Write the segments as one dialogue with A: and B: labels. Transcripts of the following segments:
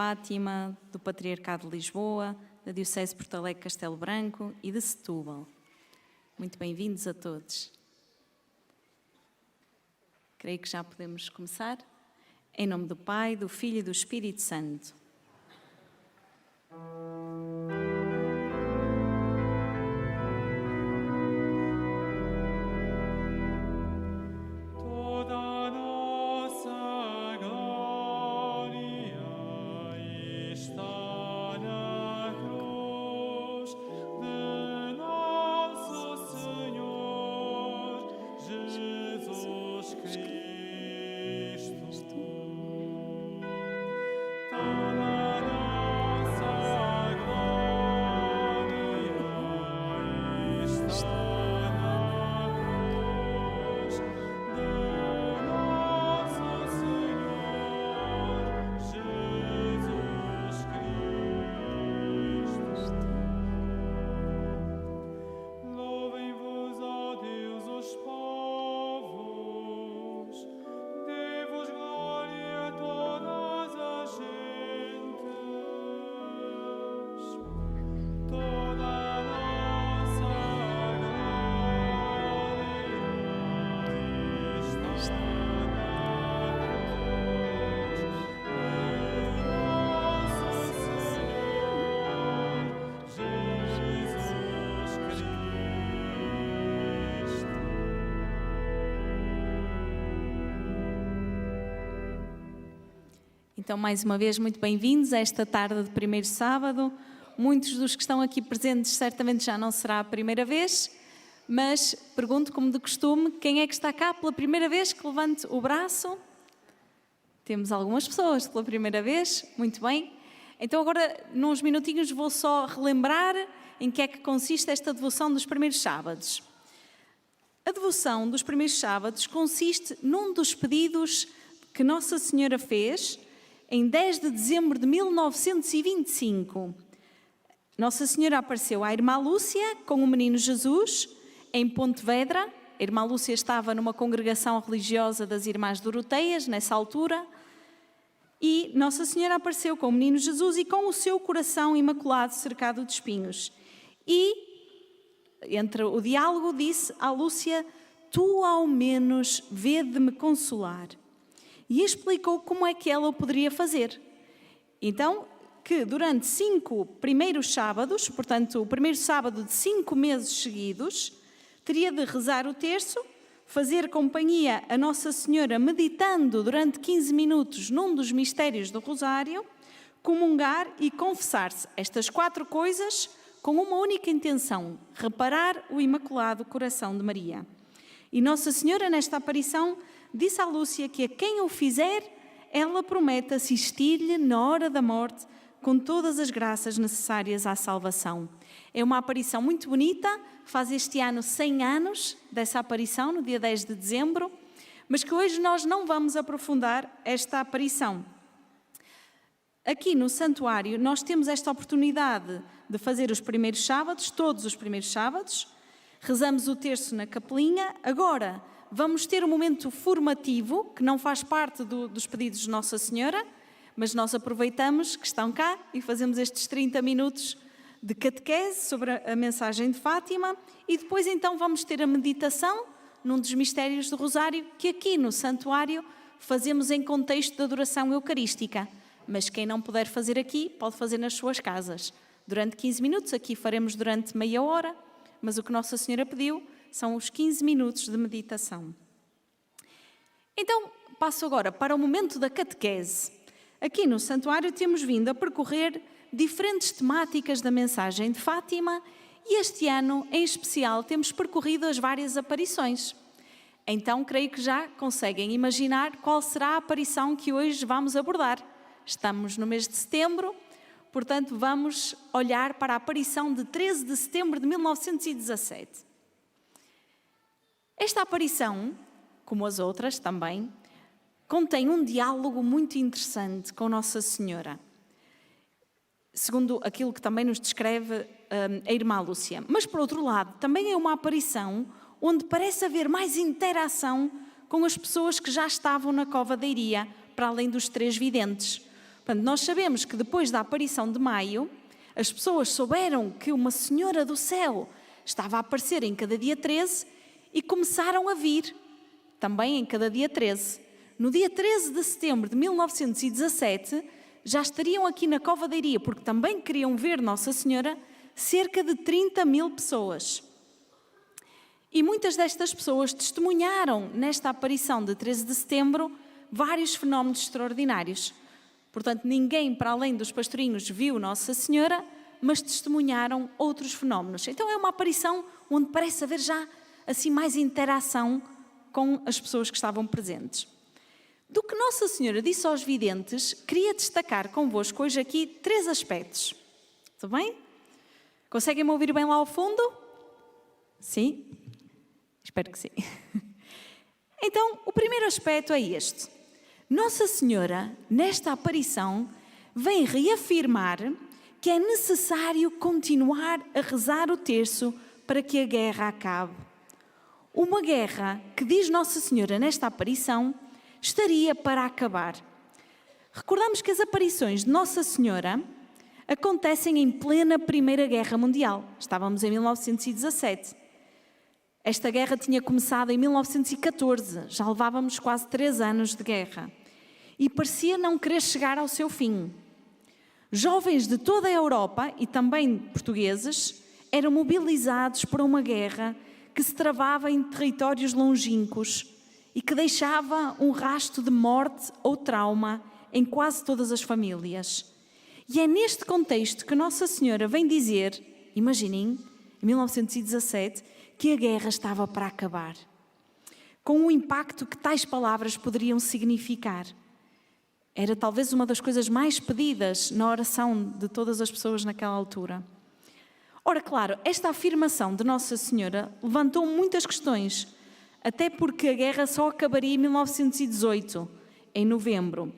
A: Fátima, do Patriarcado de Lisboa, da Diocese de Porto Alegre Castelo Branco e de Setúbal. Muito bem-vindos a todos. Creio que já podemos começar. Em nome do Pai, do Filho e do Espírito Santo. Então, mais uma vez, muito bem-vindos a esta tarde de primeiro sábado. Muitos dos que estão aqui presentes certamente já não será a primeira vez, mas pergunto, como de costume, quem é que está cá pela primeira vez? Que levante o braço. Temos algumas pessoas pela primeira vez, muito bem. Então agora, nos minutinhos, vou só relembrar em que é que consiste esta devoção dos primeiros sábados. A devoção dos primeiros sábados consiste num dos pedidos que Nossa Senhora fez em 10 de dezembro de 1925. Nossa Senhora apareceu à Irmã Lúcia com o menino Jesus em Pontevedra. A Irmã Lúcia estava numa congregação religiosa das Irmãs Doroteias, nessa altura. E Nossa Senhora apareceu com o menino Jesus e com o seu coração imaculado cercado de espinhos. E, entre o diálogo, disse à Lúcia: "Tu ao menos vê de me consolar." E explicou como é que ela o poderia fazer. Então, que durante 5 primeiros sábados, portanto, o primeiro sábado de 5 meses seguidos, teria de rezar o terço, fazer companhia a Nossa Senhora meditando durante 15 minutos num dos mistérios do Rosário, comungar e confessar-se. Estas 4 coisas com uma única intenção: reparar o Imaculado Coração de Maria. E Nossa Senhora, nesta aparição, disse à Lúcia que a quem o fizer, ela promete assistir-lhe na hora da morte com todas as graças necessárias à salvação. É uma aparição muito bonita, faz este ano 100 anos dessa aparição, no dia 10 de dezembro, mas que hoje nós não vamos aprofundar esta aparição. Aqui no santuário nós temos esta oportunidade de fazer os primeiros sábados, todos os primeiros sábados, rezamos o terço na capelinha. Agora vamos ter um momento formativo, que não faz parte dos pedidos de Nossa Senhora, mas nós aproveitamos que estão cá e fazemos estes 30 minutos de catequese sobre a mensagem de Fátima e depois então vamos ter a meditação num dos mistérios do Rosário, que aqui no santuário fazemos em contexto de adoração eucarística. Mas quem não puder fazer aqui, pode fazer nas suas casas. Durante 15 minutos, aqui faremos durante meia hora, mas o que Nossa Senhora pediu são os 15 minutos de meditação. Então, passo agora para o momento da catequese. Aqui no santuário temos vindo a percorrer diferentes temáticas da mensagem de Fátima e este ano, em especial, temos percorrido as várias aparições. Então, creio que já conseguem imaginar qual será a aparição que hoje vamos abordar. Estamos no mês de setembro, portanto, vamos olhar para a aparição de 13 de setembro de 1917. Esta aparição, como as outras também, contém um diálogo muito interessante com Nossa Senhora, segundo aquilo que também nos descreve a Irmã Lúcia. Mas, por outro lado, também é uma aparição onde parece haver mais interação com as pessoas que já estavam na Cova da Iria, para além dos 3 videntes. Portanto, nós sabemos que depois da aparição de Maio, as pessoas souberam que uma Senhora do Céu estava a aparecer em cada dia 13 e começaram a vir também em cada dia 13. No dia 13 de setembro de 1917, já estariam aqui na Cova da Iria, porque também queriam ver Nossa Senhora, cerca de 30.000 pessoas. E muitas destas pessoas testemunharam nesta aparição de 13 de setembro vários fenómenos extraordinários. Portanto, ninguém para além dos pastorinhos viu Nossa Senhora, mas testemunharam outros fenómenos. Então é uma aparição onde parece haver já assim mais interação com as pessoas que estavam presentes. Do que Nossa Senhora disse aos videntes, queria destacar convosco hoje aqui 3 aspectos. Tudo bem? Conseguem-me ouvir bem lá ao fundo? Sim? Espero que sim. Então, o primeiro aspecto é este. Nossa Senhora, nesta aparição, vem reafirmar que é necessário continuar a rezar o terço para que a guerra acabe. Uma guerra que, diz Nossa Senhora nesta aparição, estaria para acabar. Recordamos que as aparições de Nossa Senhora acontecem em plena Primeira Guerra Mundial. Estávamos em 1917. Esta guerra tinha começado em 1914, já levávamos quase 3 anos de guerra. E parecia não querer chegar ao seu fim. Jovens de toda a Europa, e também portugueses, eram mobilizados para uma guerra que se travava em territórios longínquos e que deixava um rastro de morte ou trauma em quase todas as famílias. E é neste contexto que Nossa Senhora vem dizer, imaginem, em 1917, que a guerra estava para acabar. Com o impacto que tais palavras poderiam significar. Era talvez uma das coisas mais pedidas na oração de todas as pessoas naquela altura. Ora, claro, esta afirmação de Nossa Senhora levantou muitas questões, até porque a guerra só acabaria em 1918, em novembro.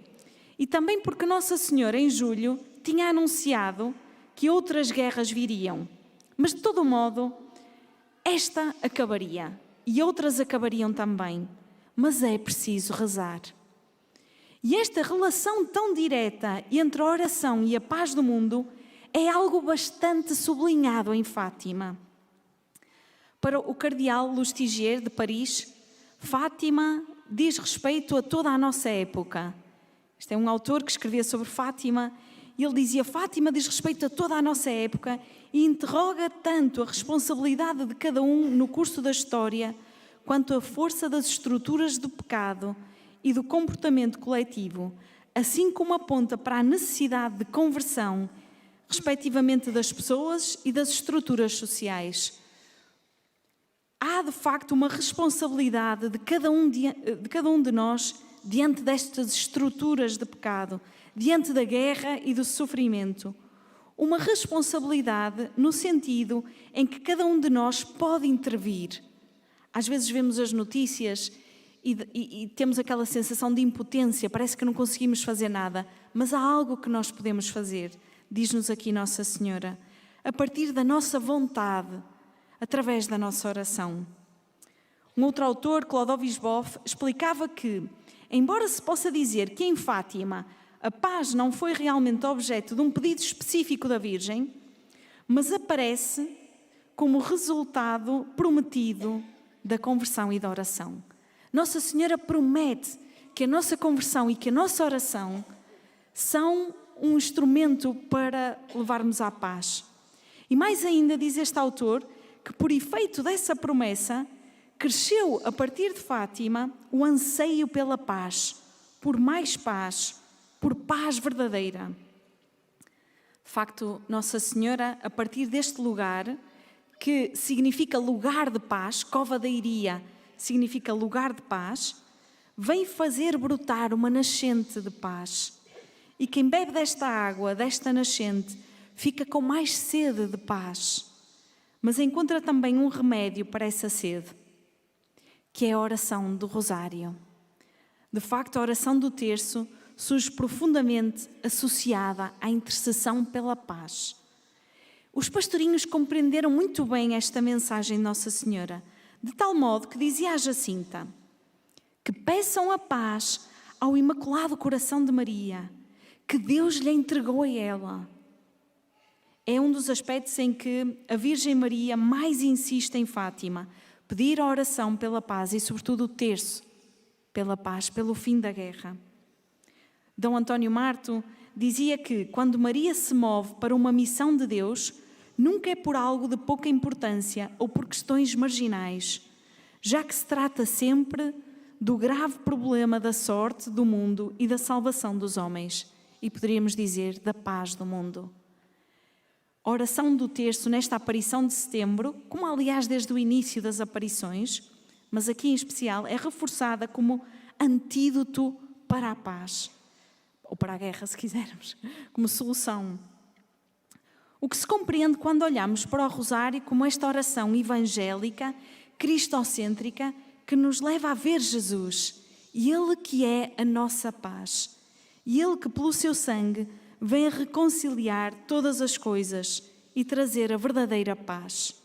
A: E também porque Nossa Senhora, em julho, tinha anunciado que outras guerras viriam. Mas, de todo modo, esta acabaria e outras acabariam também. Mas é preciso rezar. E esta relação tão direta entre a oração e a paz do mundo é algo bastante sublinhado em Fátima. Para o cardeal Lustiger de Paris, Fátima diz respeito a toda a nossa época. Este é um autor que escrevia sobre Fátima e ele dizia: Fátima diz respeito a toda a nossa época e interroga tanto a responsabilidade de cada um no curso da história quanto a força das estruturas do pecado e do comportamento coletivo, assim como aponta para a necessidade de conversão, respectivamente das pessoas e das estruturas sociais. Há, de facto, uma responsabilidade de cada um de nós diante destas estruturas de pecado, diante da guerra e do sofrimento. Uma responsabilidade no sentido em que cada um de nós pode intervir. Às vezes vemos as notícias e temos aquela sensação de impotência, parece que não conseguimos fazer nada, mas há algo que nós podemos fazer, diz-nos aqui Nossa Senhora, a partir da nossa vontade, através da nossa oração. Um outro autor, Clodovis Boff, explicava que, embora se possa dizer que em Fátima a paz não foi realmente objeto de um pedido específico da Virgem, mas aparece como resultado prometido da conversão e da oração. Nossa Senhora promete que a nossa conversão e que a nossa oração são um instrumento para levarmos à paz. E mais ainda, diz este autor, que por efeito dessa promessa, cresceu a partir de Fátima o anseio pela paz, por mais paz, por paz verdadeira. De facto, Nossa Senhora, a partir deste lugar, que significa lugar de paz, Cova da Iria significa lugar de paz, vem fazer brotar uma nascente de paz. E quem bebe desta água, desta nascente, fica com mais sede de paz. Mas encontra também um remédio para essa sede, que é a oração do Rosário. De facto, a oração do terço surge profundamente associada à intercessão pela paz. Os pastorinhos compreenderam muito bem esta mensagem de Nossa Senhora, de tal modo que dizia a Jacinta: que peçam a paz ao Imaculado Coração de Maria, que Deus lhe entregou a ela. É um dos aspectos em que a Virgem Maria mais insiste em Fátima, pedir a oração pela paz e, sobretudo, o terço pela paz, pelo fim da guerra. Dom António Marto dizia que, quando Maria se move para uma missão de Deus, nunca é por algo de pouca importância ou por questões marginais, já que se trata sempre do grave problema da sorte do mundo e da salvação dos homens, e poderíamos dizer da paz do mundo. A oração do terço nesta aparição de setembro, como aliás desde o início das aparições, mas aqui em especial, é reforçada como antídoto para a paz, ou para a guerra, se quisermos, como solução. O que se compreende quando olhamos para o Rosário como esta oração evangélica, cristocêntrica, que nos leva a ver Jesus, e Ele que é a nossa paz, e Ele que pelo seu sangue vem a reconciliar todas as coisas e trazer a verdadeira paz.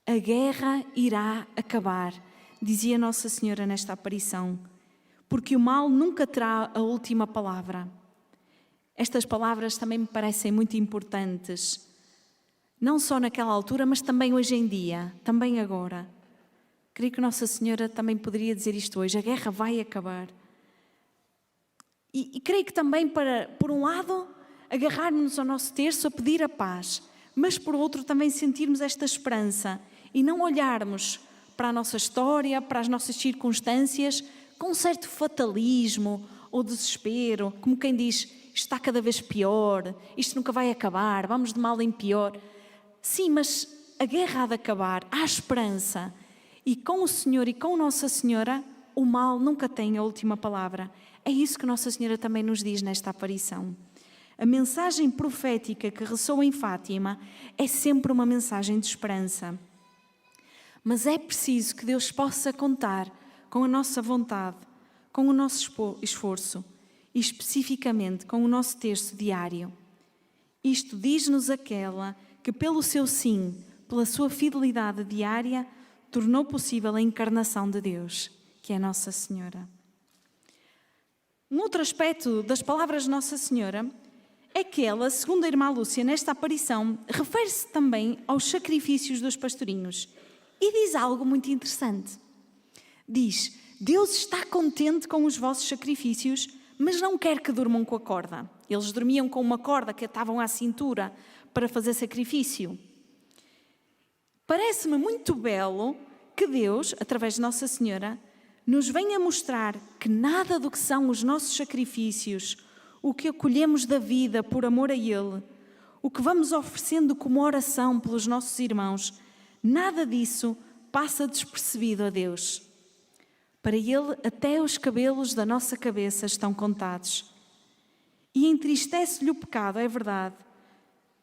A: A guerra irá acabar, dizia Nossa Senhora nesta aparição, porque o mal nunca terá a última palavra. Estas palavras também me parecem muito importantes, não só naquela altura, mas também hoje em dia, também agora. Creio que Nossa Senhora também poderia dizer isto hoje: a guerra vai acabar. E creio que também para, por um lado, agarrarmos ao nosso terço a pedir a paz, mas por outro também sentirmos esta esperança e não olharmos para a nossa história, para as nossas circunstâncias, com um certo fatalismo ou desespero, como quem diz: isto está cada vez pior, isto nunca vai acabar, vamos de mal em pior. Sim, mas a guerra há de acabar, há esperança. E com o Senhor e com Nossa Senhora, o mal nunca tem a última palavra. É isso que Nossa Senhora também nos diz nesta aparição. A mensagem profética que ressoa em Fátima é sempre uma mensagem de esperança. Mas é preciso que Deus possa contar com a nossa vontade, com o nosso esforço e especificamente com o nosso terço diário. Isto diz-nos aquela que pelo seu sim, pela sua fidelidade diária, tornou possível a encarnação de Deus, que é Nossa Senhora. Um outro aspecto das palavras de Nossa Senhora é que ela, segundo a irmã Lúcia, nesta aparição, refere-se também aos sacrifícios dos pastorinhos e diz algo muito interessante. Diz: Deus está contente com os vossos sacrifícios, mas não quer que durmam com a corda. Eles dormiam com uma corda que atavam à cintura para fazer sacrifício. Parece-me muito belo que Deus, através de Nossa Senhora, nos venha mostrar que nada do que são os nossos sacrifícios, o que acolhemos da vida por amor a Ele, o que vamos oferecendo como oração pelos nossos irmãos, nada disso passa despercebido a Deus. Para Ele, até os cabelos da nossa cabeça estão contados. E entristece-lhe o pecado, é verdade,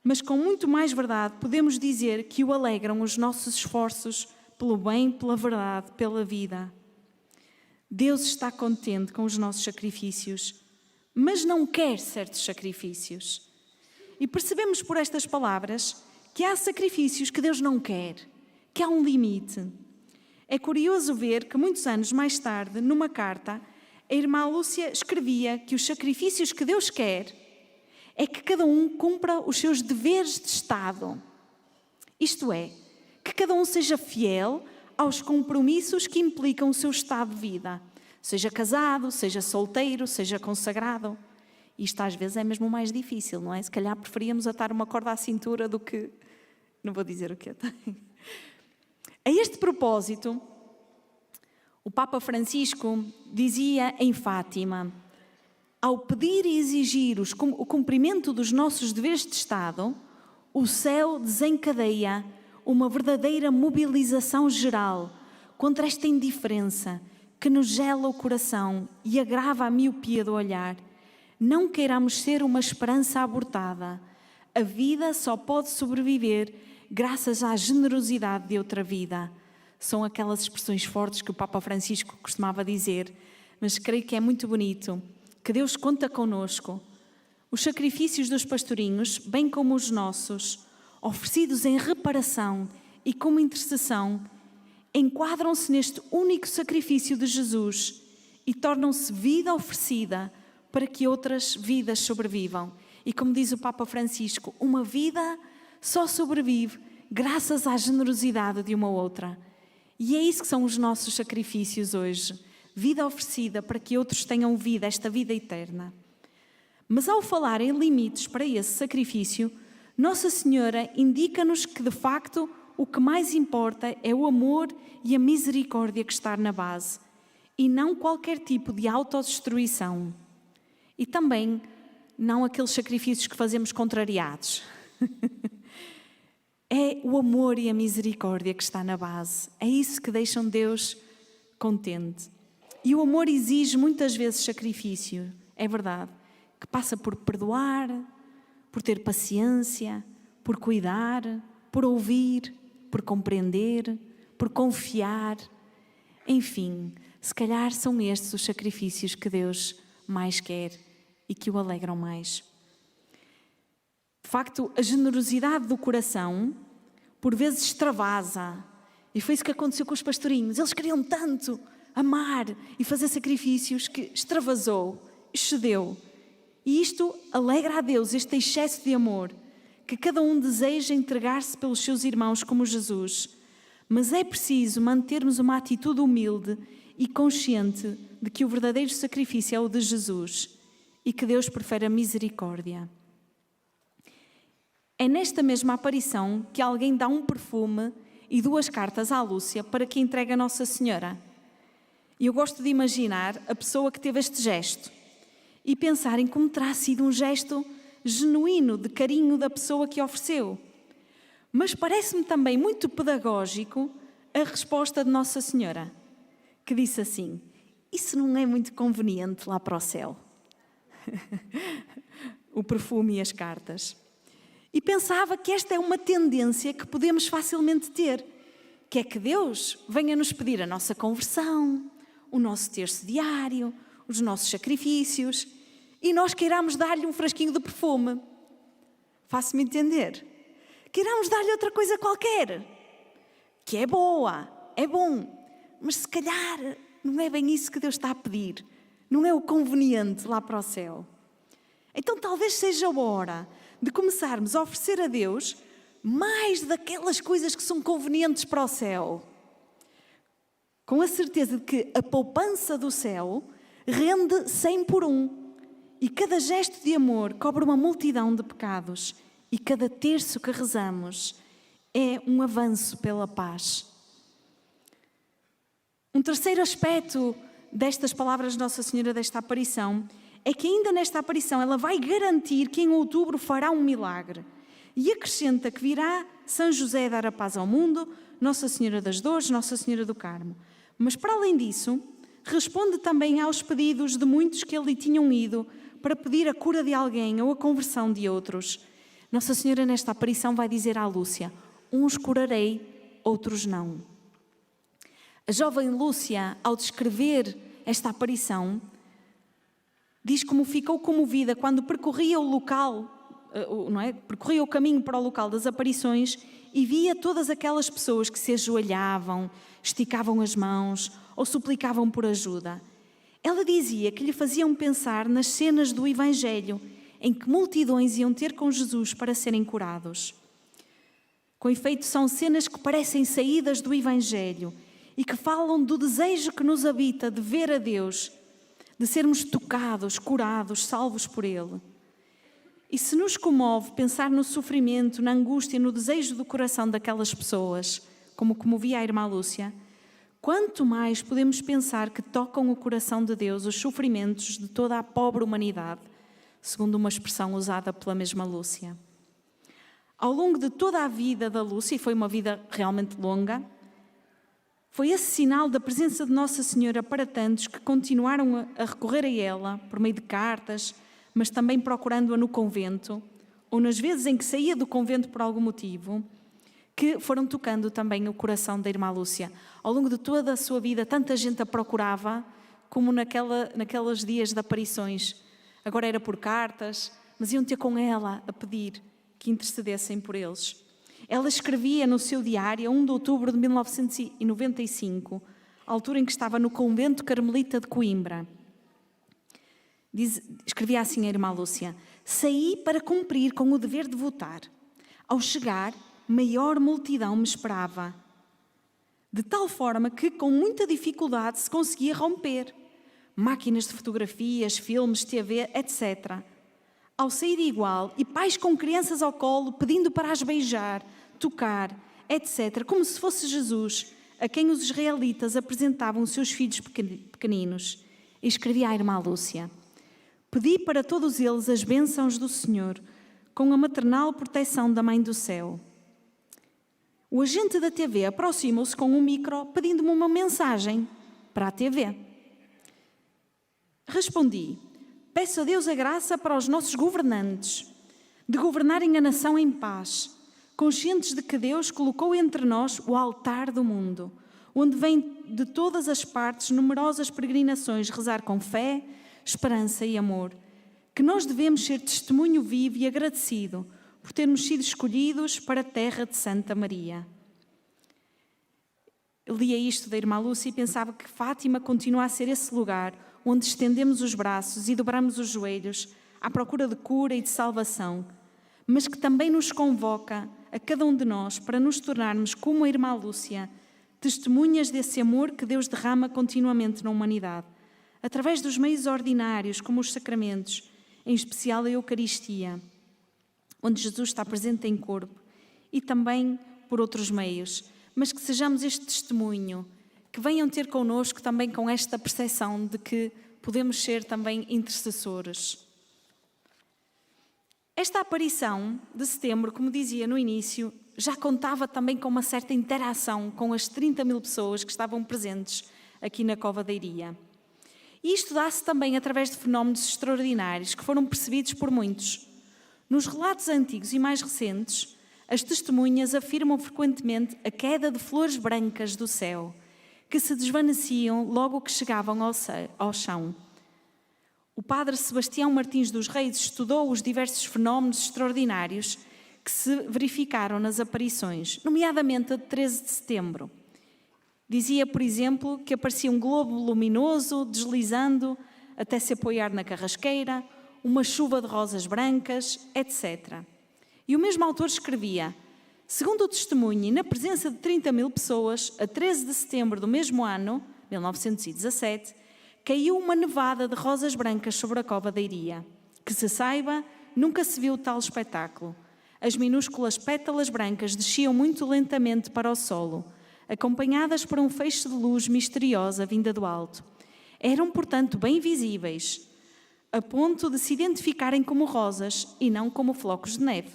A: mas com muito mais verdade podemos dizer que o alegram os nossos esforços pelo bem, pela verdade, pela vida. Deus está contente com os nossos sacrifícios, mas não quer certos sacrifícios. E percebemos por estas palavras que há sacrifícios que Deus não quer, que há um limite. É curioso ver que muitos anos mais tarde, numa carta, a irmã Lúcia escrevia que os sacrifícios que Deus quer é que cada um cumpra os seus deveres de Estado. Isto é, que cada um seja fiel aos compromissos que implicam o seu estado de vida. Seja casado, seja solteiro, seja consagrado. Isto às vezes é mesmo mais difícil, não é? Se calhar preferíamos atar uma corda à cintura do que... Não vou dizer o que é. A este propósito, o Papa Francisco dizia em Fátima: ao pedir e exigir o cumprimento dos nossos deveres de Estado, o céu desencadeia uma verdadeira mobilização geral contra esta indiferença que nos gela o coração e agrava a miopia do olhar. Não queiramos ser uma esperança abortada. A vida só pode sobreviver graças à generosidade de outra vida. São aquelas expressões fortes que o Papa Francisco costumava dizer, mas creio que é muito bonito, que Deus conta connosco. Os sacrifícios dos pastorinhos, bem como os nossos, oferecidos em reparação e como intercessão, enquadram-se neste único sacrifício de Jesus e tornam-se vida oferecida para que outras vidas sobrevivam. E como diz o Papa Francisco, uma vida só sobrevive graças à generosidade de uma outra. E é isso que são os nossos sacrifícios hoje. Vida oferecida para que outros tenham vida, esta vida eterna. Mas ao falar em limites para esse sacrifício, Nossa Senhora indica-nos que, de facto, o que mais importa é o amor e a misericórdia que está na base, e não qualquer tipo de autodestruição. E também não aqueles sacrifícios que fazemos contrariados. É o amor e a misericórdia que está na base. É isso que deixam Deus contente. E o amor exige muitas vezes sacrifício, é verdade, que passa por perdoar, por ter paciência, por cuidar, por ouvir, por compreender, por confiar. Enfim, se calhar são estes os sacrifícios que Deus mais quer e que o alegram mais. De facto, a generosidade do coração, por vezes, extravasa. E foi isso que aconteceu com os pastorinhos. Eles queriam tanto amar e fazer sacrifícios que extravasou, excedeu. E isto alegra a Deus, este excesso de amor, que cada um deseja entregar-se pelos seus irmãos como Jesus. Mas é preciso mantermos uma atitude humilde e consciente de que o verdadeiro sacrifício é o de Jesus e que Deus prefere a misericórdia. É nesta mesma aparição que alguém dá um perfume e 2 cartas à Lúcia para que entregue a Nossa Senhora. E eu gosto de imaginar a pessoa que teve este gesto e pensar em como terá sido um gesto genuíno de carinho da pessoa que ofereceu. Mas parece-me também muito pedagógico a resposta de Nossa Senhora, que disse assim: isso não é muito conveniente lá para o céu. O perfume e as cartas. E pensava que esta é uma tendência que podemos facilmente ter, que é que Deus venha nos pedir a nossa conversão, o nosso terço diário, os nossos sacrifícios, e nós queiramos dar-lhe um frasquinho de perfume. Faço-me entender? Queiramos dar-lhe outra coisa qualquer, que é boa, é bom, mas se calhar não é bem isso que Deus está a pedir, não é o conveniente lá para o céu. Então talvez seja a hora de começarmos a oferecer a Deus mais daquelas coisas que são convenientes para o céu, com a certeza de que a poupança do céu rende 100 por 1, e cada gesto de amor cobre uma multidão de pecados, e cada terço que rezamos é um avanço pela paz. Um terceiro aspecto destas palavras de Nossa Senhora, desta aparição, é que ainda nesta aparição ela vai garantir que em outubro fará um milagre. E acrescenta que virá São José dar a paz ao mundo, Nossa Senhora das Dores, Nossa Senhora do Carmo. Mas para além disso, responde também aos pedidos de muitos que ali tinham ido para pedir a cura de alguém ou a conversão de outros. Nossa Senhora nesta aparição vai dizer à Lúcia: uns curarei, outros não. A jovem Lúcia, ao descrever esta aparição, diz como ficou comovida quando percorria o local, não é? Percorria o caminho para o local das aparições e via todas aquelas pessoas que se ajoelhavam, esticavam as mãos ou suplicavam por ajuda. Ela dizia que lhe faziam pensar nas cenas do Evangelho, em que multidões iam ter com Jesus para serem curados. Com efeito, são cenas que parecem saídas do Evangelho e que falam do desejo que nos habita de ver a Deus, de sermos tocados, curados, salvos por Ele. E se nos comove pensar no sofrimento, na angústia, no desejo do coração daquelas pessoas, como comovia a irmã Lúcia, quanto mais podemos pensar que tocam o coração de Deus os sofrimentos de toda a pobre humanidade, segundo uma expressão usada pela mesma Lúcia. Ao longo de toda a vida da Lúcia, e foi uma vida realmente longa, foi esse sinal da presença de Nossa Senhora para tantos que continuaram a recorrer a ela, por meio de cartas, mas também procurando-a no convento, ou nas vezes em que saía do convento por algum motivo, que foram tocando também o coração da irmã Lúcia. Ao longo de toda a sua vida, tanta gente a procurava, como naqueles dias de aparições. Agora era por cartas, mas iam ter com ela a pedir que intercedessem por eles. Ela escrevia no seu diário, 1 de outubro de 1995, a altura em que estava no convento carmelita de Coimbra. Escrevia assim a irmã Lúcia: saí para cumprir com o dever de votar. Ao chegar, maior multidão me esperava, de tal forma que com muita dificuldade se conseguia romper. Máquinas de fotografias, filmes, TV, etc. Ao sair igual, e pais com crianças ao colo pedindo para as beijar, tocar, etc., como se fosse Jesus, a quem os israelitas apresentavam os seus filhos pequeninos. E escrevia a irmã Lúcia: pedi para todos eles as bênçãos do Senhor, com a maternal proteção da Mãe do Céu. O agente da TV aproximou-se com um micro, pedindo-me uma mensagem para a TV. Respondi: peço a Deus a graça para os nossos governantes, de governarem a nação em paz, conscientes de que Deus colocou entre nós o altar do mundo, onde vêm de todas as partes numerosas peregrinações rezar com fé, esperança e amor, que nós devemos ser testemunho vivo e agradecido por termos sido escolhidos para a terra de Santa Maria. Eu lia isto da irmã Lúcia e pensava que Fátima continua a ser esse lugar onde estendemos os braços e dobramos os joelhos à procura de cura e de salvação, mas que também nos convoca a cada um de nós para nos tornarmos, como a irmã Lúcia, testemunhas desse amor que Deus derrama continuamente na humanidade, através dos meios ordinários, como os sacramentos, em especial a Eucaristia, onde Jesus está presente em corpo, e também por outros meios, mas que sejamos este testemunho, que venham ter connosco também com esta percepção de que podemos ser também intercessores. Esta aparição de setembro, como dizia no início, já contava também com uma certa interação com as 30.000 pessoas que estavam presentes aqui na Cova da Iria. E isto dá-se também através de fenómenos extraordinários que foram percebidos por muitos. Nos relatos antigos e mais recentes, as testemunhas afirmam frequentemente a queda de flores brancas do céu, que se desvaneciam logo que chegavam ao chão. O padre Sebastião Martins dos Reis estudou os diversos fenómenos extraordinários que se verificaram nas aparições, nomeadamente a de 13 de setembro. Dizia, por exemplo, que aparecia um globo luminoso deslizando até se apoiar na carrasqueira, uma chuva de rosas brancas, etc. E o mesmo autor escrevia: segundo o testemunho e na presença de 30.000 pessoas, a 13 de setembro do mesmo ano, 1917, caiu uma nevada de rosas brancas sobre a Cova da Iria. Que se saiba, nunca se viu tal espetáculo. As minúsculas pétalas brancas desciam muito lentamente para o solo, acompanhadas por um feixe de luz misteriosa vinda do alto. Eram, portanto, bem visíveis, a ponto de se identificarem como rosas e não como flocos de neve.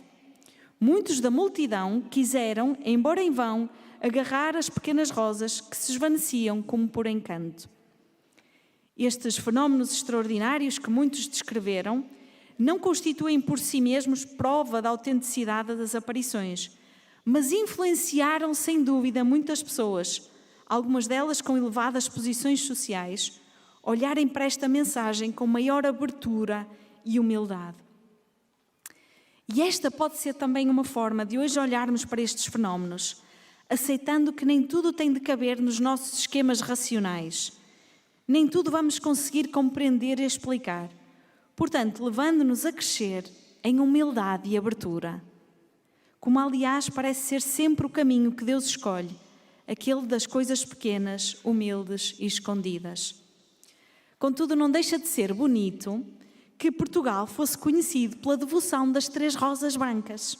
A: Muitos da multidão quiseram, embora em vão, agarrar as pequenas rosas que se esvaneciam como por encanto. Estes fenómenos extraordinários que muitos descreveram não constituem por si mesmos prova da autenticidade das aparições, mas influenciaram sem dúvida muitas pessoas, algumas delas com elevadas posições sociais, olharem para esta mensagem com maior abertura e humildade. E esta pode ser também uma forma de hoje olharmos para estes fenómenos, aceitando que nem tudo tem de caber nos nossos esquemas racionais. Nem tudo vamos conseguir compreender e explicar. Portanto, levando-nos a crescer em humildade e abertura. Como, aliás, parece ser sempre o caminho que Deus escolhe, aquele das coisas pequenas, humildes e escondidas. Contudo, não deixa de ser bonito que Portugal fosse conhecido pela devoção das 3 rosas brancas.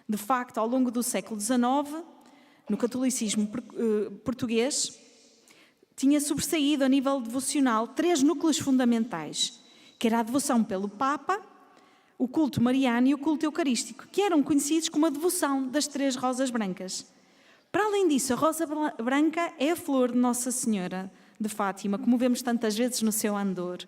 A: De facto, ao longo do século XIX, no catolicismo português, tinha sobressaído a nível devocional 3 núcleos fundamentais, que era a devoção pelo Papa, o culto mariano e o culto eucarístico, que eram conhecidos como a devoção das 3 rosas brancas. Para além disso, a rosa branca é a flor de Nossa Senhora de Fátima, como vemos tantas vezes no seu andor.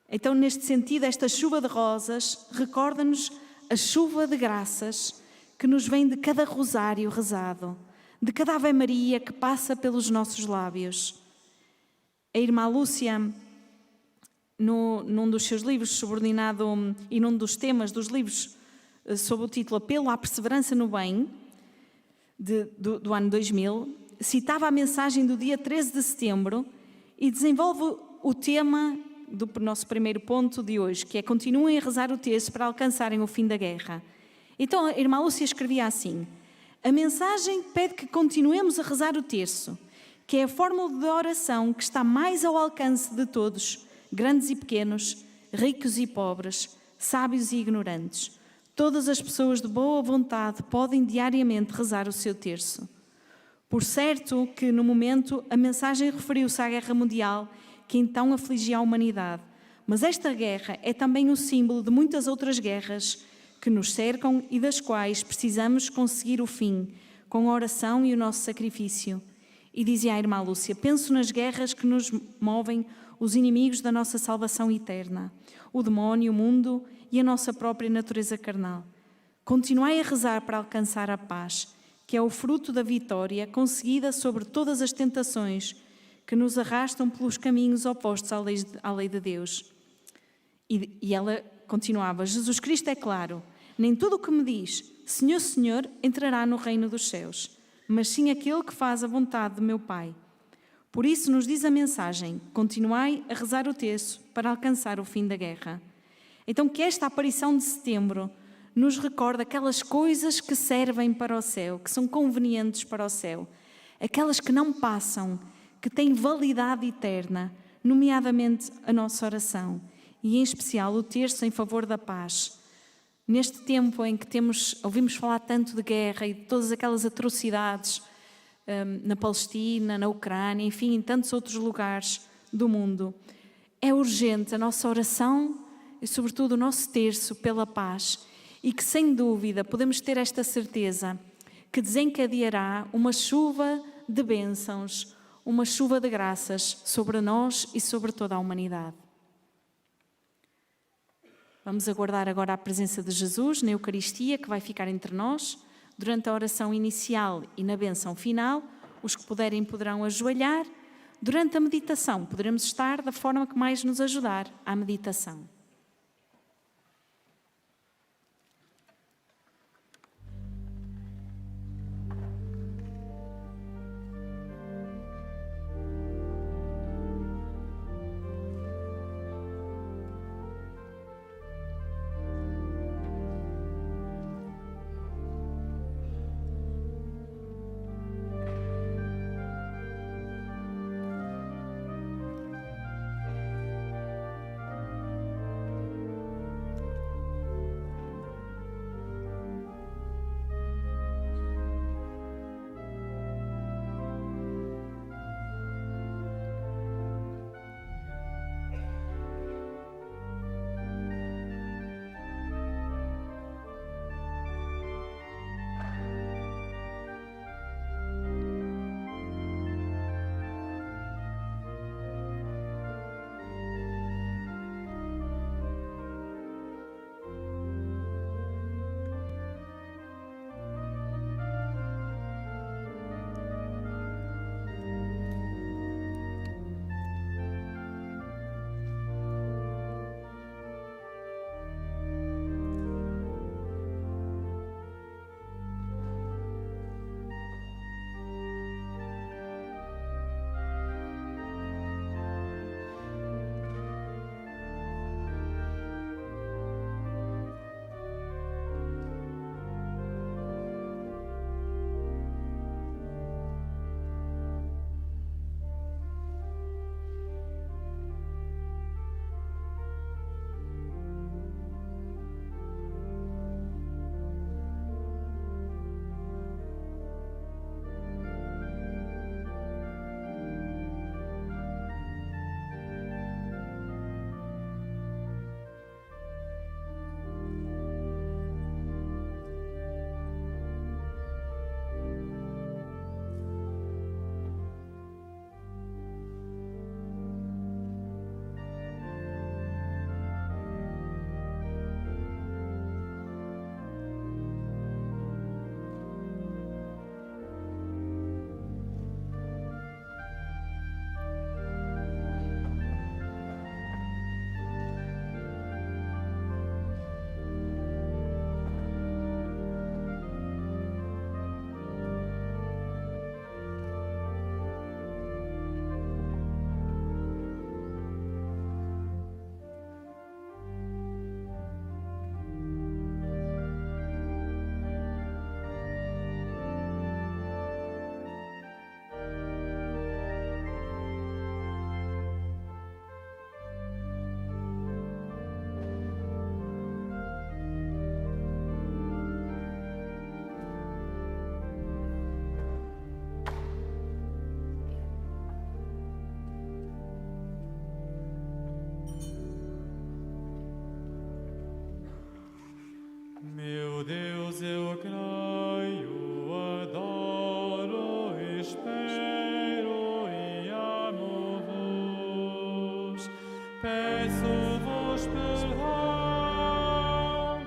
A: Então, neste sentido, esta chuva de rosas recorda-nos a chuva de graças que nos vem de cada rosário rezado, de cada Ave Maria que passa pelos nossos lábios. A irmã Lúcia, num dos seus livros subordinado e num dos temas dos livros sob o título Apelo à Perseverança no Bem, do ano 2000, citava a mensagem do dia 13 de setembro e desenvolve o tema do nosso primeiro ponto de hoje, que é: continuem a rezar o terço para alcançarem o fim da guerra. Então a irmã Lúcia escrevia assim: a mensagem pede que continuemos a rezar o terço, que é a fórmula de oração que está mais ao alcance de todos, grandes e pequenos, ricos e pobres, sábios e ignorantes. Todas as pessoas de boa vontade podem diariamente rezar o seu terço. Por certo que, no momento, a mensagem referiu-se à guerra mundial que então afligia a humanidade. Mas esta guerra é também o símbolo de muitas outras guerras que nos cercam e das quais precisamos conseguir o fim, com a oração e o nosso sacrifício. E dizia a irmã Lúcia: penso nas guerras que nos movem os inimigos da nossa salvação eterna, o demónio, o mundo e a nossa própria natureza carnal. Continuai a rezar para alcançar a paz, que é o fruto da vitória conseguida sobre todas as tentações que nos arrastam pelos caminhos opostos à lei de Deus. E ela continuava: Jesus Cristo é claro, nem tudo o que me diz Senhor, Senhor, entrará no reino dos céus, mas sim aquele que faz a vontade de meu Pai. Por isso nos diz a mensagem: continuai a rezar o terço para alcançar o fim da guerra. Então que esta aparição de setembro nos recorda aquelas coisas que servem para o céu, que são convenientes para o céu, aquelas que não passam, que têm validade eterna, nomeadamente a nossa oração e, em especial, o terço em favor da paz. Neste tempo em que ouvimos falar tanto de guerra e de todas aquelas atrocidades na Palestina, na Ucrânia, enfim, em tantos outros lugares do mundo, é urgente a nossa oração e, sobretudo, o nosso terço pela paz, e que, sem dúvida, podemos ter esta certeza que desencadeará uma chuva de bênçãos, uma chuva de graças sobre nós e sobre toda a humanidade. Vamos aguardar agora a presença de Jesus na Eucaristia, que vai ficar entre nós. Durante a oração inicial e na bênção final, os que puderem poderão ajoelhar. Durante a meditação, poderemos estar da forma que mais nos ajudar à meditação.
B: Meu Deus, eu creio, adoro, espero e amo-vos. Peço-vos perdão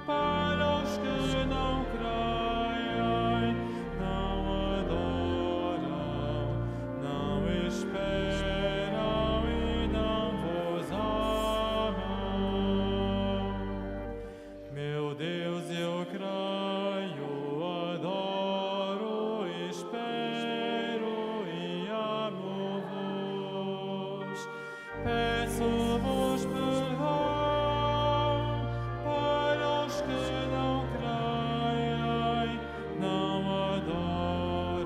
B: para os que não creem, não adoram, não esperam e não vos amam. Meu Deus, eu creio, adoro, espero e amo-vos. Peço-vos perdão para os que não creem, não adoram,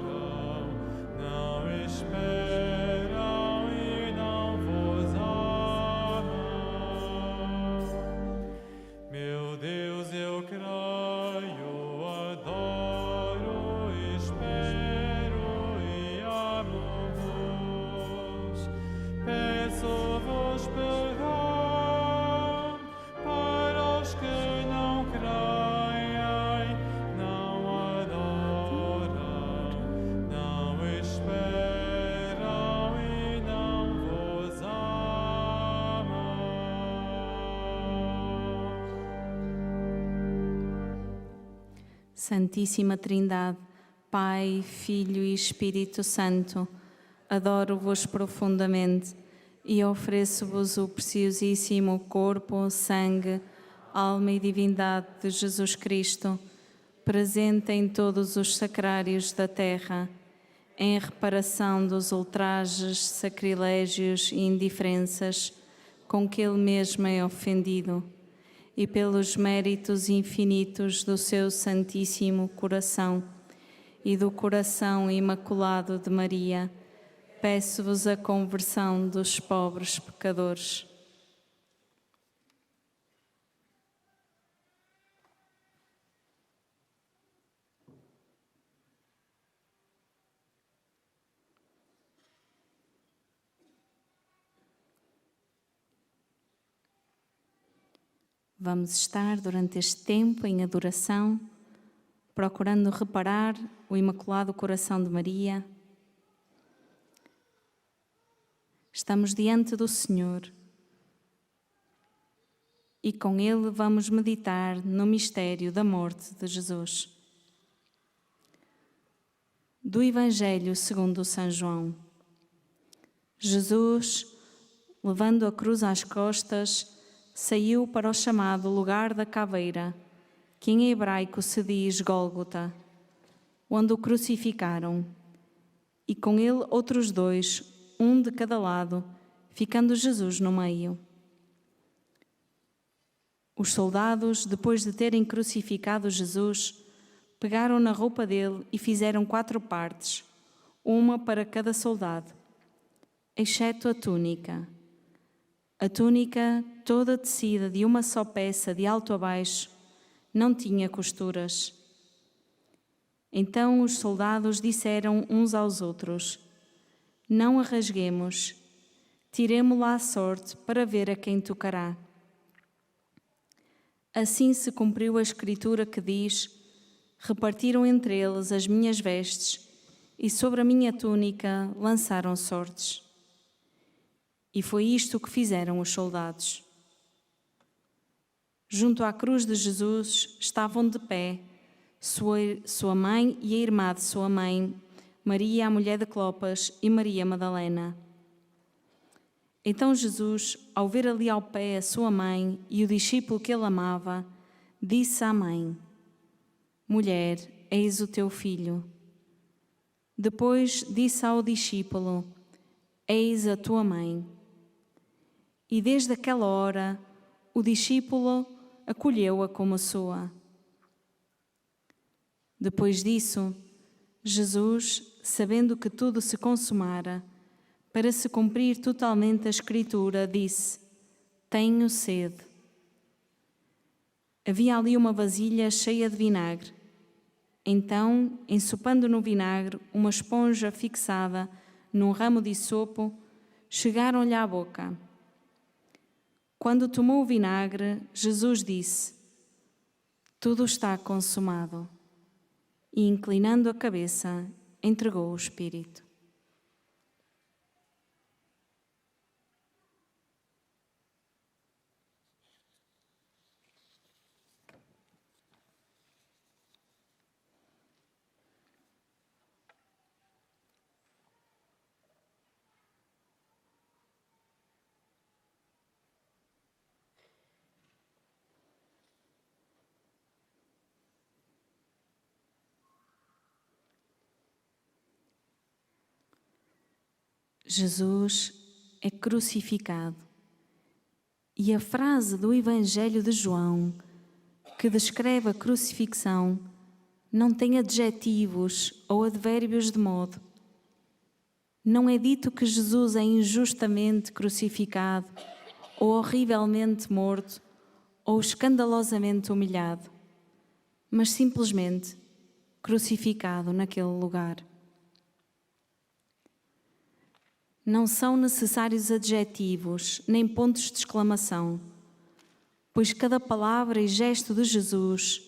B: não esperam e não vos amam. Meu Deus, eu creio, adoro, espero e amo-vos. Peço-vos perdão para os que não creem, não adoram, não esperam e não vos amam.
A: Santíssima Trindade, Pai, Filho e Espírito Santo, adoro-vos profundamente e ofereço-vos o preciosíssimo corpo, sangue, alma e divindade de Jesus Cristo, presente em todos os sacrários da terra, em reparação dos ultrajes, sacrilégios e indiferenças com que Ele mesmo é ofendido, e pelos méritos infinitos do seu Santíssimo Coração e do coração imaculado de Maria, peço-vos a conversão dos pobres pecadores. Vamos estar durante este tempo em adoração, procurando reparar o Imaculado Coração de Maria. Estamos diante do Senhor e com Ele vamos meditar no mistério da morte de Jesus. Do Evangelho segundo São João. Jesus, levando a cruz às costas, saiu para o chamado lugar da caveira, que em hebraico se diz Gólgota, onde o crucificaram, e com ele outros dois, um de cada lado, ficando Jesus no meio. Os soldados, depois de terem crucificado Jesus, pegaram na roupa dele e fizeram 4 partes, uma para cada soldado, exceto a túnica. A túnica, toda tecida de uma só peça de alto a baixo, não tinha costuras. Então os soldados disseram uns aos outros: não a rasguemos, tiremo-la à sorte para ver a quem tocará. Assim se cumpriu a escritura que diz: repartiram entre eles as minhas vestes e sobre a minha túnica lançaram sortes. E foi isto que fizeram os soldados. Junto à cruz de Jesus estavam de pé sua mãe e a irmã de sua mãe, Maria, a mulher de Clopas, e Maria Madalena. Então Jesus, ao ver ali ao pé a sua mãe e o discípulo que ele amava, disse à mãe: mulher, eis o teu filho. Depois disse ao discípulo: eis a tua mãe. E desde aquela hora, o discípulo acolheu-a como sua. Depois disso, Jesus, sabendo que tudo se consumara, para se cumprir totalmente a Escritura, disse: tenho sede. Havia ali uma vasilha cheia de vinagre. Então, ensopando no vinagre uma esponja fixada num ramo de isopo, chegaram-lhe à boca. Quando tomou o vinagre, Jesus disse: Tudo está consumado. E, inclinando a cabeça, entregou o Espírito. Jesus é crucificado. E a frase do Evangelho de João, que descreve a crucifixão, não tem adjetivos ou advérbios de modo. Não é dito que Jesus é injustamente crucificado, ou horrivelmente morto, ou escandalosamente humilhado, mas simplesmente crucificado naquele lugar. Não são necessários adjetivos, nem pontos de exclamação, pois cada palavra e gesto de Jesus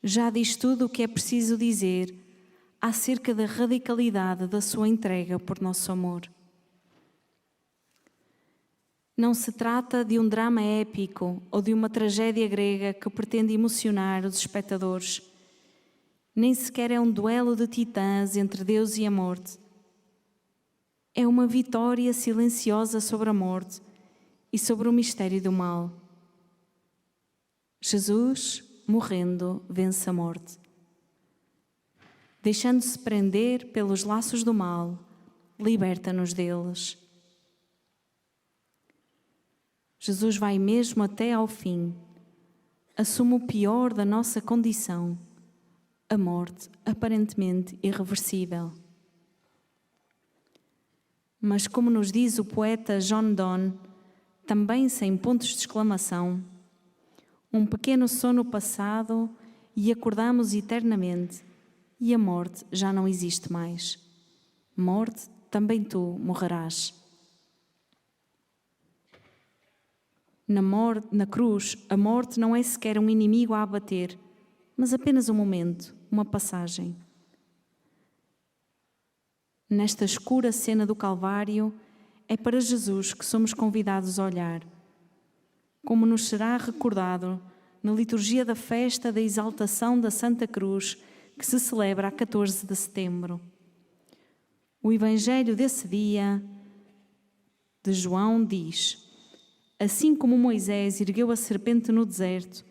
A: já diz tudo o que é preciso dizer acerca da radicalidade da sua entrega por nosso amor. Não se trata de um drama épico ou de uma tragédia grega que pretende emocionar os espectadores, nem sequer é um duelo de titãs entre Deus e a morte. É uma vitória silenciosa sobre a morte e sobre o mistério do mal. Jesus, morrendo, vence a morte. Deixando-se prender pelos laços do mal, liberta-nos deles. Jesus vai mesmo até ao fim, assume o pior da nossa condição, a morte aparentemente irreversível. Mas, como nos diz o poeta John Donne, também sem pontos de exclamação, um pequeno sono passado e acordamos eternamente, e a morte já não existe mais. Morte, também tu morrerás. Na cruz, a morte não é sequer um inimigo a abater, mas apenas um momento, uma passagem. Nesta escura cena do Calvário, é para Jesus que somos convidados a olhar, como nos será recordado na liturgia da festa da exaltação da Santa Cruz, que se celebra a 14 de setembro. O Evangelho desse dia, de João, diz: assim como Moisés ergueu a serpente no deserto,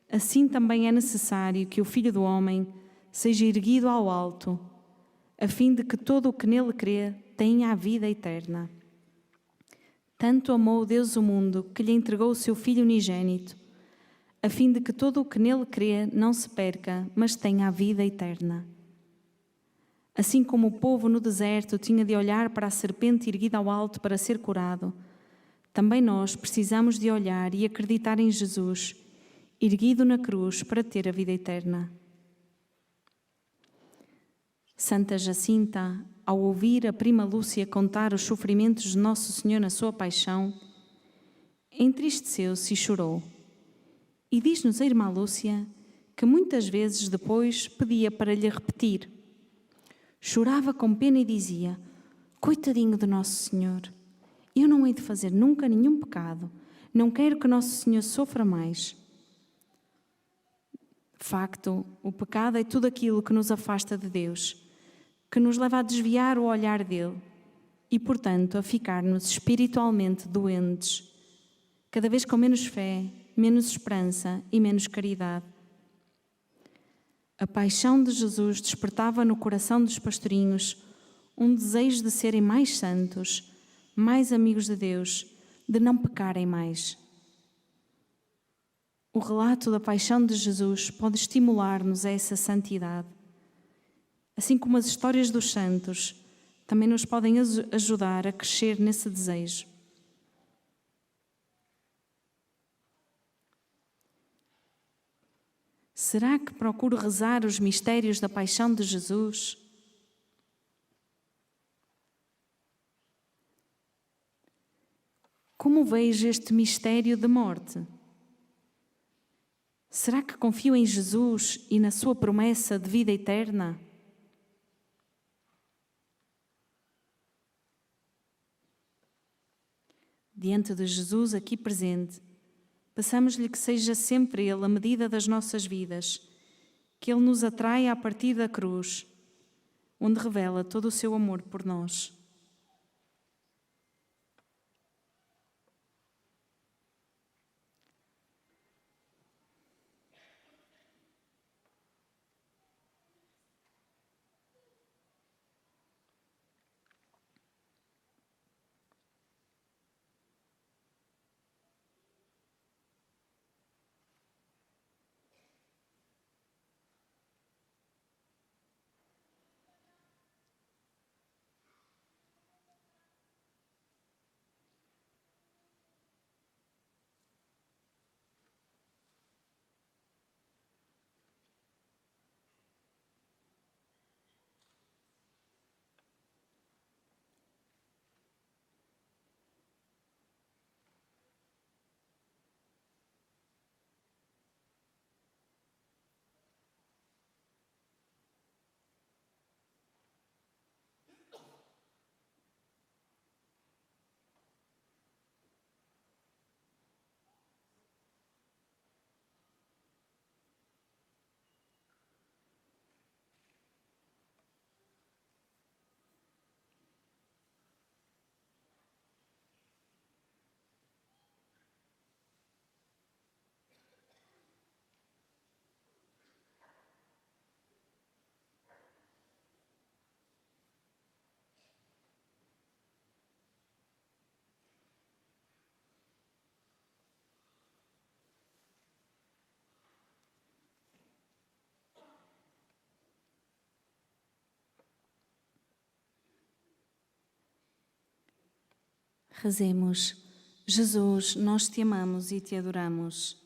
A: assim também é necessário que o Filho do Homem seja erguido ao alto, a fim de que todo o que nele crê tenha a vida eterna. Tanto amou Deus o mundo que lhe entregou o seu Filho unigênito, a fim de que todo o que nele crê não se perca, mas tenha a vida eterna. Assim como o povo no deserto tinha de olhar para a serpente erguida ao alto para ser curado, também nós precisamos de olhar e acreditar em Jesus, erguido na cruz para ter a vida eterna. Santa Jacinta, ao ouvir a prima Lúcia contar os sofrimentos de Nosso Senhor na sua paixão, entristeceu-se e chorou. E diz-nos a irmã Lúcia que muitas vezes depois pedia para lhe repetir. Chorava com pena e dizia: coitadinho de Nosso Senhor, eu não hei de fazer nunca nenhum pecado, não quero que Nosso Senhor sofra mais. De facto, o pecado é tudo aquilo que nos afasta de Deus, que nos leva a desviar o olhar dele e, portanto, a ficar-nos espiritualmente doentes, cada vez com menos fé, menos esperança e menos caridade. A paixão de Jesus despertava no coração dos pastorinhos um desejo de serem mais santos, mais amigos de Deus, de não pecarem mais. O relato da paixão de Jesus pode estimular-nos a essa santidade. Assim como as histórias dos santos também nos podem ajudar a crescer nesse desejo. Será que procuro rezar os mistérios da paixão de Jesus? Como vejo este mistério de morte? Será que confio em Jesus e na sua promessa de vida eterna? Diante de Jesus aqui presente, peçamos-lhe que seja sempre Ele a medida das nossas vidas, que Ele nos atraia a partir da cruz, onde revela todo o seu amor por nós. Rezemos. Jesus, nós te amamos e te adoramos.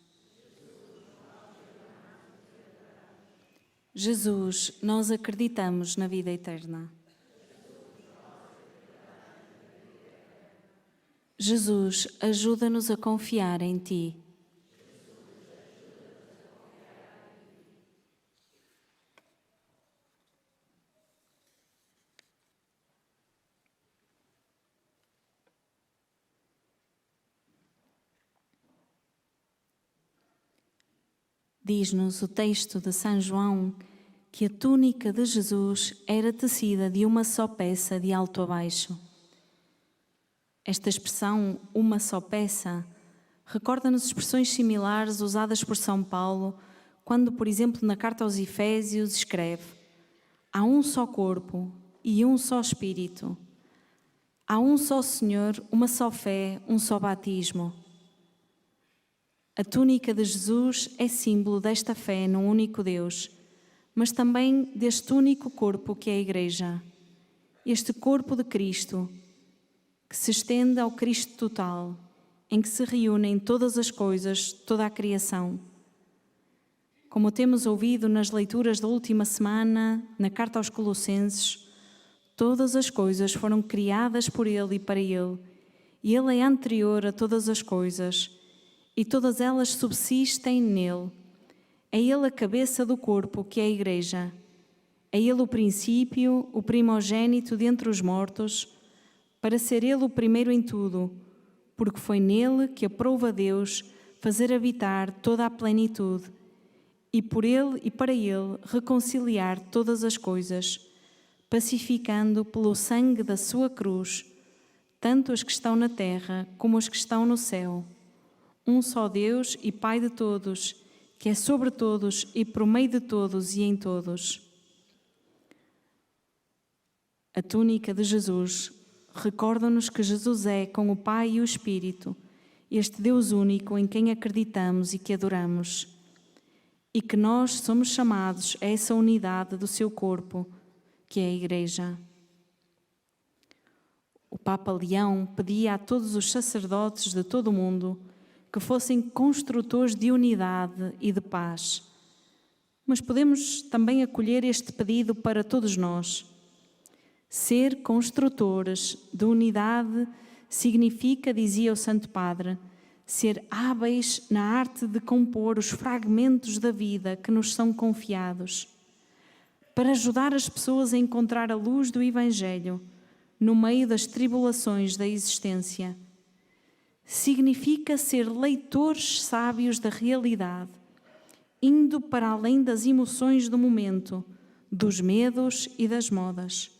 A: Jesus, nós acreditamos na vida eterna. Jesus, ajuda-nos a confiar em ti. Diz-nos o texto de São João que a túnica de Jesus era tecida de uma só peça de alto a baixo. Esta expressão, uma só peça, recorda-nos expressões similares usadas por São Paulo quando, por exemplo, na carta aos Efésios escreve: há um só corpo e um só Espírito. Há um só Senhor, uma só fé, um só batismo. A túnica de Jesus é símbolo desta fé num único Deus, mas também deste único corpo que é a Igreja. Este corpo de Cristo, que se estende ao Cristo total, em que se reúnem todas as coisas, toda a criação. Como temos ouvido nas leituras da última semana, na carta aos Colossenses, todas as coisas foram criadas por Ele e para Ele, e Ele é anterior a todas as coisas, e todas elas subsistem nele. É Ele a cabeça do corpo, que é a Igreja. É Ele o princípio, o primogênito dentre os mortos, para ser Ele o primeiro em tudo, porque foi nele que aprove a Deus fazer habitar toda a plenitude, e por Ele e para Ele reconciliar todas as coisas, pacificando pelo sangue da sua cruz, tanto as que estão na terra como as que estão no céu. Um só Deus e Pai de todos, que é sobre todos e por meio de todos e em todos. A túnica de Jesus recorda-nos que Jesus é, com o Pai e o Espírito, este Deus único em quem acreditamos e que adoramos, e que nós somos chamados a essa unidade do seu corpo, que é a Igreja. O Papa Leão pedia a todos os sacerdotes de todo o mundo que fossem construtores de unidade e de paz. Mas podemos também acolher este pedido para todos nós. Ser construtores de unidade significa, dizia o Santo Padre, ser hábeis na arte de compor os fragmentos da vida que nos são confiados, para ajudar as pessoas a encontrar a luz do Evangelho no meio das tribulações da existência. Significa ser leitores sábios da realidade, indo para além das emoções do momento, dos medos e das modas.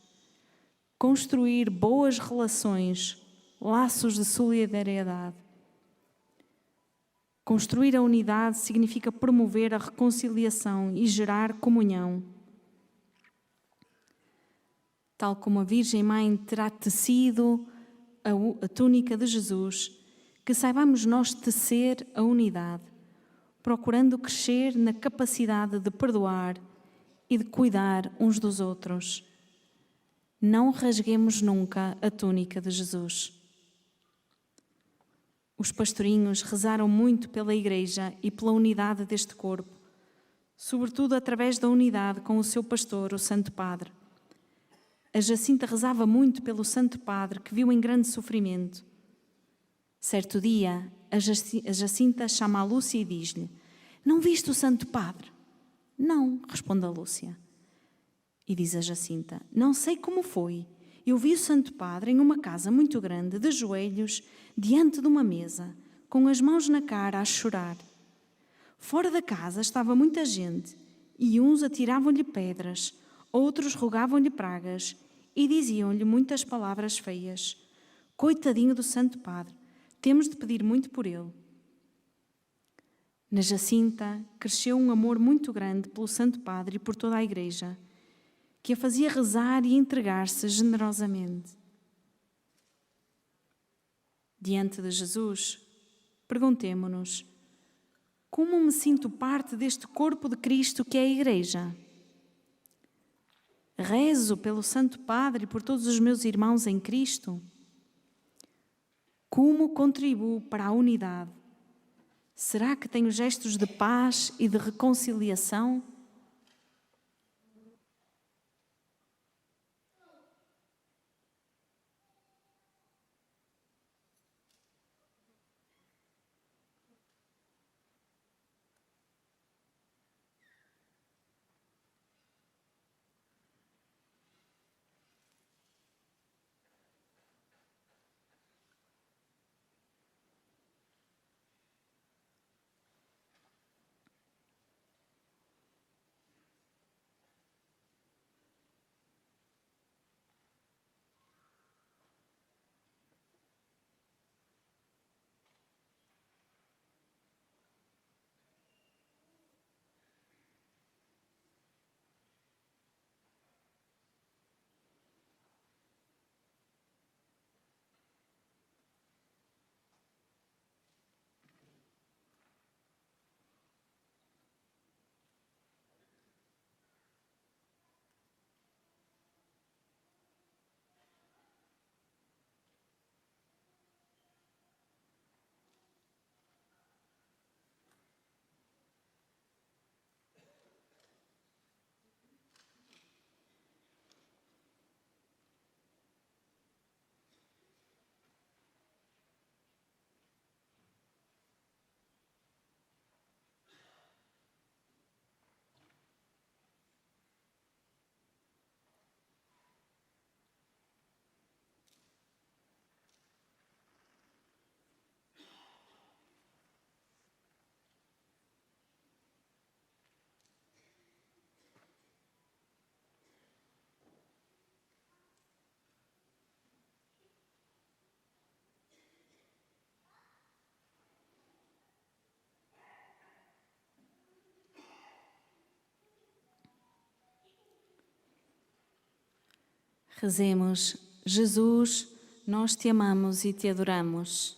A: Construir boas relações, laços de solidariedade. Construir a unidade significa promover a reconciliação e gerar comunhão. Tal como a Virgem Mãe terá tecido a túnica de Jesus, que saibamos nós tecer a unidade, procurando crescer na capacidade de perdoar e de cuidar uns dos outros. Não rasguemos nunca a túnica de Jesus. Os pastorinhos rezaram muito pela Igreja e pela unidade deste corpo, sobretudo através da unidade com o seu pastor, o Santo Padre. A Jacinta rezava muito pelo Santo Padre, que viu em grande sofrimento. Certo dia, a Jacinta chama a Lúcia e diz-lhe: "Não viste o Santo Padre?" "Não", responde a Lúcia. E diz a Jacinta: "Não sei como foi. Eu vi o Santo Padre em uma casa muito grande, de joelhos, diante de uma mesa, com as mãos na cara a chorar. Fora da casa estava muita gente, e uns atiravam-lhe pedras, outros rogavam-lhe pragas e diziam-lhe muitas palavras feias. Coitadinho do Santo Padre, temos de pedir muito por ele." Na Jacinta cresceu um amor muito grande pelo Santo Padre e por toda a Igreja, que a fazia rezar e entregar-se generosamente. Diante de Jesus, perguntemo-nos: como me sinto parte deste corpo de Cristo que é a Igreja? Rezo pelo Santo Padre e por todos os meus irmãos em Cristo? Como contribuo para a unidade? Será que tenho gestos de paz e de reconciliação? Rezemos: Jesus, nós te amamos e te adoramos.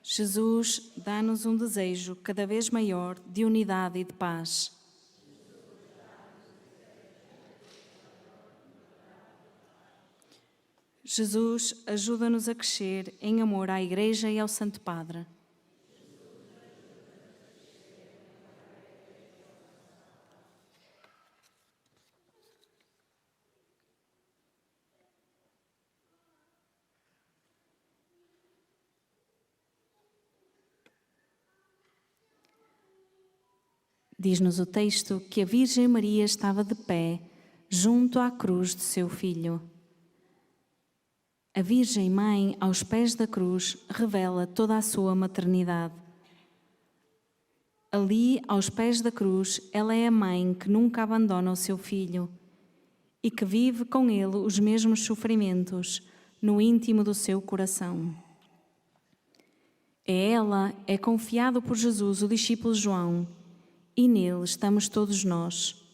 A: Jesus, dá-nos um desejo cada vez maior de unidade e de paz. Jesus, ajuda-nos a crescer em amor à Igreja e ao Santo Padre. Diz-nos o texto que a Virgem Maria estava de pé junto à cruz de seu filho. A Virgem Mãe, aos pés da cruz, revela toda a sua maternidade. Ali, aos pés da cruz, ela é a mãe que nunca abandona o seu filho e que vive com ele os mesmos sofrimentos no íntimo do seu coração. A ela é confiado por Jesus o discípulo João, e nele estamos todos nós.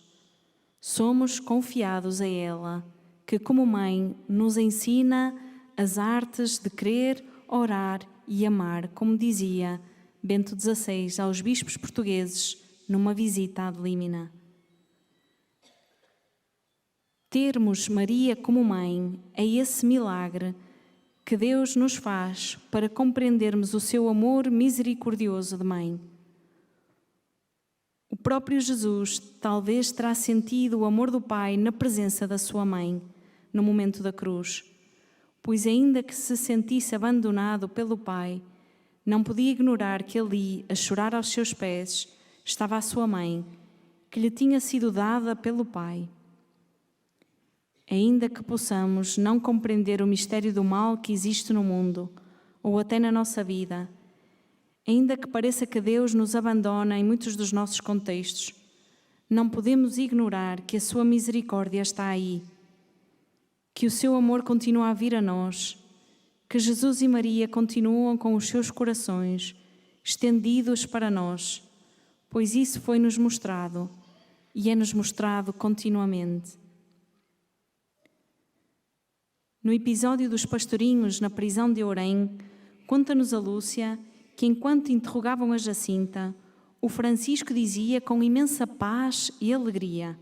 A: Somos confiados a ela, que como mãe nos ensina as artes de crer, orar e amar, como dizia Bento XVI aos bispos portugueses numa visita ad limina. Termos Maria como mãe é esse milagre que Deus nos faz para compreendermos o seu amor misericordioso de mãe. O próprio Jesus talvez terá sentido o amor do Pai na presença da sua mãe, no momento da cruz, pois ainda que se sentisse abandonado pelo Pai, não podia ignorar que ali, a chorar aos seus pés, estava a sua mãe, que lhe tinha sido dada pelo Pai. Ainda que possamos não compreender o mistério do mal que existe no mundo, ou até na nossa vida, ainda que pareça que Deus nos abandona em muitos dos nossos contextos, não podemos ignorar que a sua misericórdia está aí, que o seu amor continua a vir a nós, que Jesus e Maria continuam com os seus corações estendidos para nós, pois isso foi-nos mostrado e é-nos mostrado continuamente. No episódio dos pastorinhos na prisão de Orém, conta-nos a Lúcia que enquanto interrogavam a Jacinta, o Francisco dizia com imensa paz e alegria: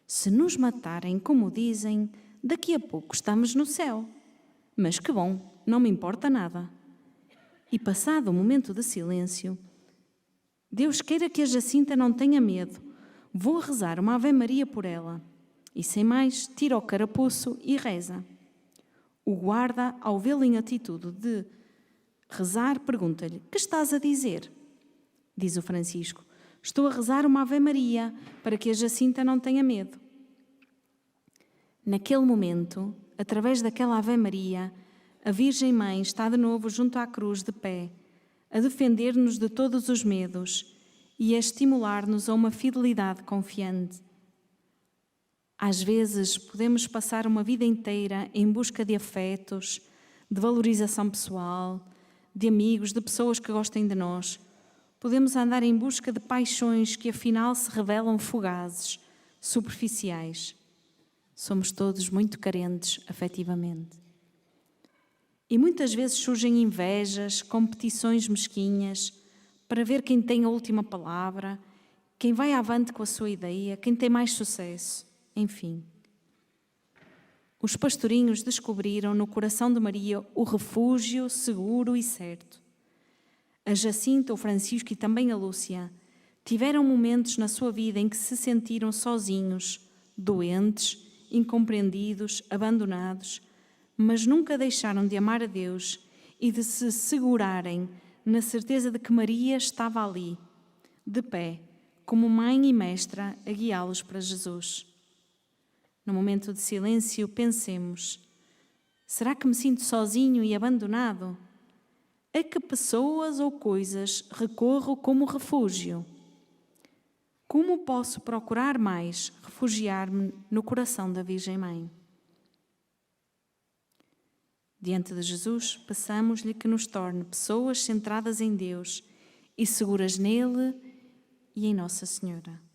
A: se nos matarem, como dizem, daqui a pouco estamos no céu. Mas que bom, não me importa nada. E passado um momento de silêncio: Deus queira que a Jacinta não tenha medo, vou rezar uma Ave Maria por ela. E sem mais, tira o carapuço e reza. O guarda, ao vê-lo em atitude de rezar, pergunta-lhe: que estás a dizer? Diz o Francisco: estou a rezar uma Ave Maria para que a Jacinta não tenha medo. Naquele momento, através daquela Ave Maria, a Virgem Mãe está de novo junto à cruz de pé, a defender-nos de todos os medos e a estimular-nos a uma fidelidade confiante. Às vezes, podemos passar uma vida inteira em busca de afetos, de valorização pessoal, de amigos, de pessoas que gostem de nós. Podemos andar em busca de paixões que afinal se revelam fugazes, superficiais. Somos todos muito carentes afetivamente. E muitas vezes surgem invejas, competições mesquinhas, para ver quem tem a última palavra, quem vai avante com a sua ideia, quem tem mais sucesso. Enfim, os pastorinhos descobriram no coração de Maria o refúgio seguro e certo. A Jacinta, o Francisco e também a Lúcia tiveram momentos na sua vida em que se sentiram sozinhos, doentes, incompreendidos, abandonados, mas nunca deixaram de amar a Deus e de se segurarem na certeza de que Maria estava ali, de pé, como mãe e mestra, a guiá-los para Jesus. No momento de silêncio, pensemos: será que me sinto sozinho e abandonado? A que pessoas ou coisas recorro como refúgio? Como posso procurar mais refugiar-me no coração da Virgem Mãe? Diante de Jesus, peçamos-lhe que nos torne pessoas centradas em Deus e seguras nele e em Nossa Senhora.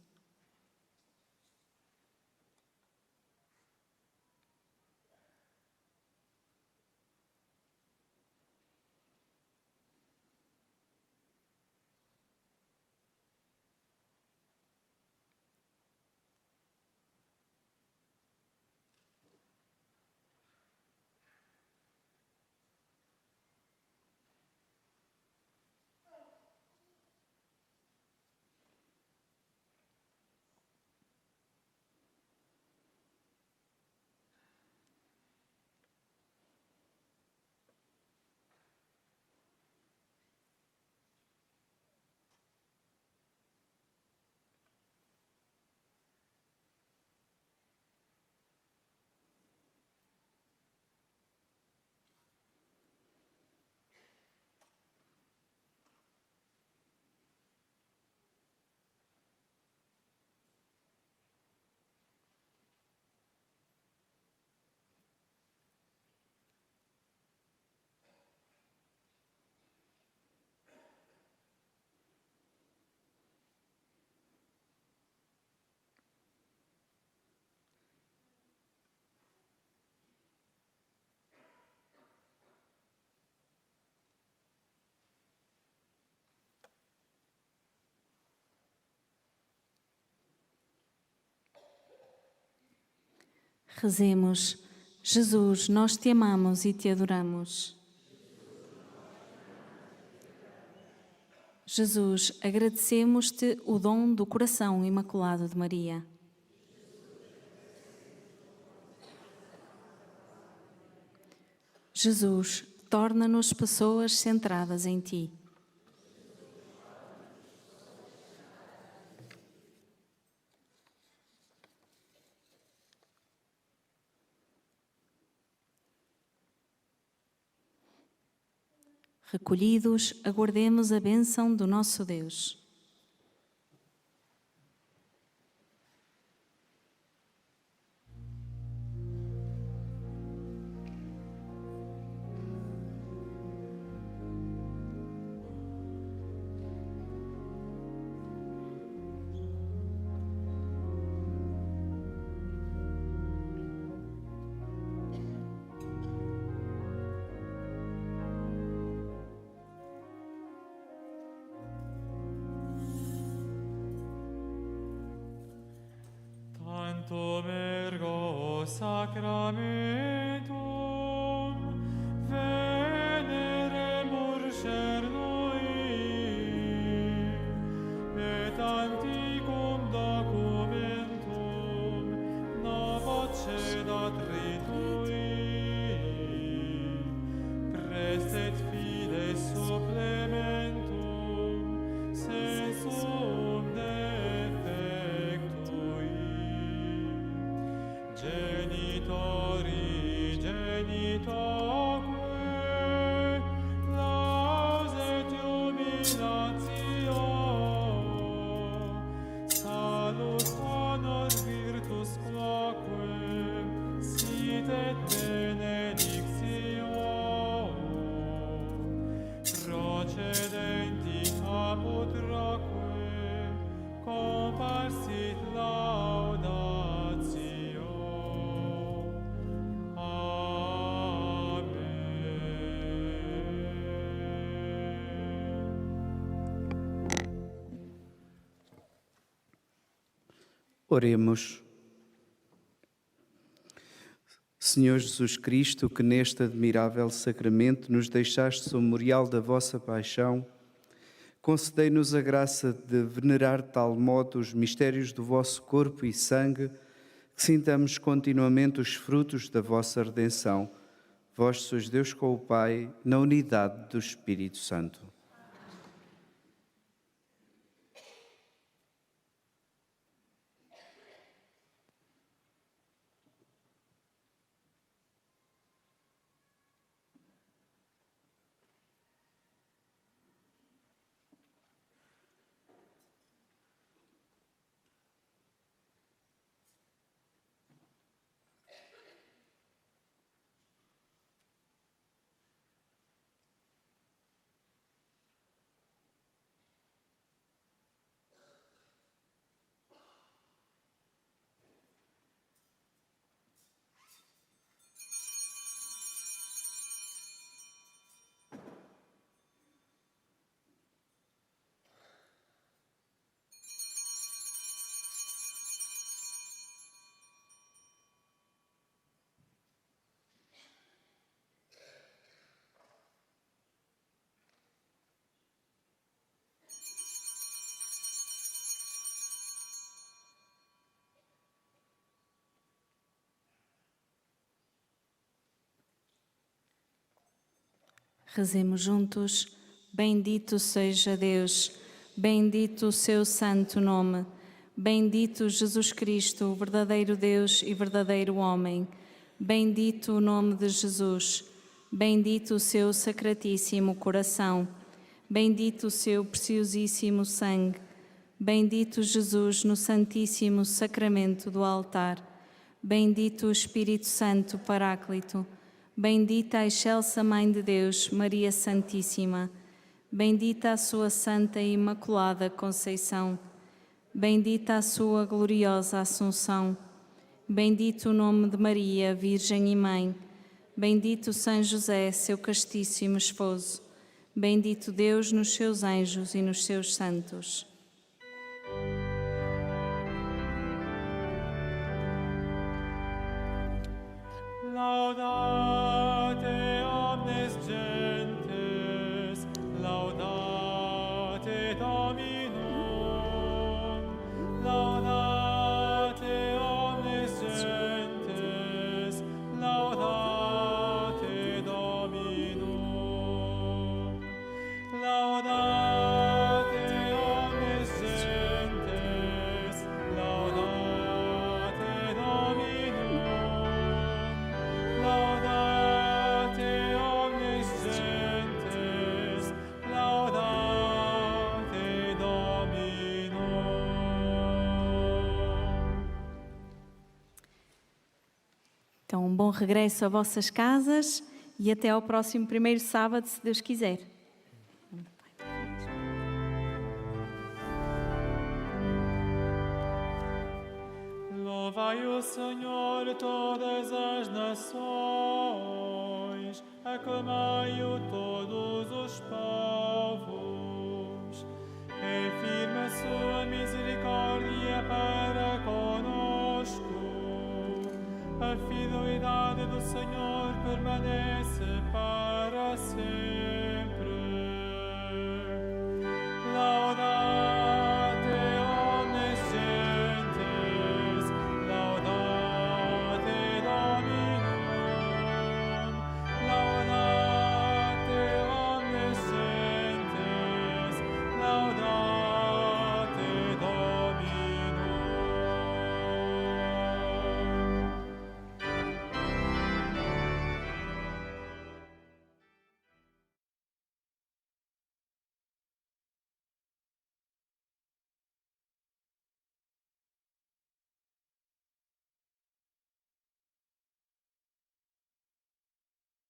A: Rezemos. Jesus, nós te amamos e te adoramos. Jesus, agradecemos-te o dom do coração imaculado de Maria. Jesus, torna-nos pessoas centradas em ti. Recolhidos, aguardemos a bênção do nosso Deus.
B: Tantum ergo sacramentum veneremur cernui, et antiquum documentum novocedat ritui, prestet fides supplementum sensum defectui. Genitori, genitoque, lauset jubilatio, salus honor virtus quoque, sit et benedictio, procedenti caput roque, comparsit laudatio.
C: Oremos. Senhor Jesus Cristo, que neste admirável sacramento nos deixaste o memorial da vossa paixão, concedei-nos a graça de venerar de tal modo os mistérios do vosso corpo e sangue, que sintamos continuamente os frutos da vossa redenção. Vós sois Deus com o Pai, na unidade do Espírito Santo.
A: Rezemos juntos. Bendito seja Deus, bendito o seu santo nome, bendito Jesus Cristo, o verdadeiro Deus e verdadeiro homem, bendito o nome de Jesus, bendito o seu sacratíssimo coração, bendito o seu preciosíssimo sangue, bendito Jesus no santíssimo sacramento do altar, bendito o Espírito Santo Paráclito, bendita a excelsa Mãe de Deus, Maria Santíssima, bendita a sua Santa e Imaculada Conceição, bendita a sua gloriosa Assunção, bendito o nome de Maria, Virgem e Mãe, bendito São José, seu castíssimo esposo, bendito Deus nos seus anjos e nos seus santos.
B: Laudate omnes gentes, laudate Dominum, laudate omnes gentes, laudate Dominum, laudate omnes gentes, laudate Dominum, laudate omnes gentes, laudate Dominum.
A: Então, um bom regresso a vossas casas e até ao próximo primeiro sábado, se Deus quiser.
B: Louvai o Senhor todas as nações, aclamai-o todos os povos. É firme a sua misericórdia para conosco. A fidelidade do Senhor permanece para sempre.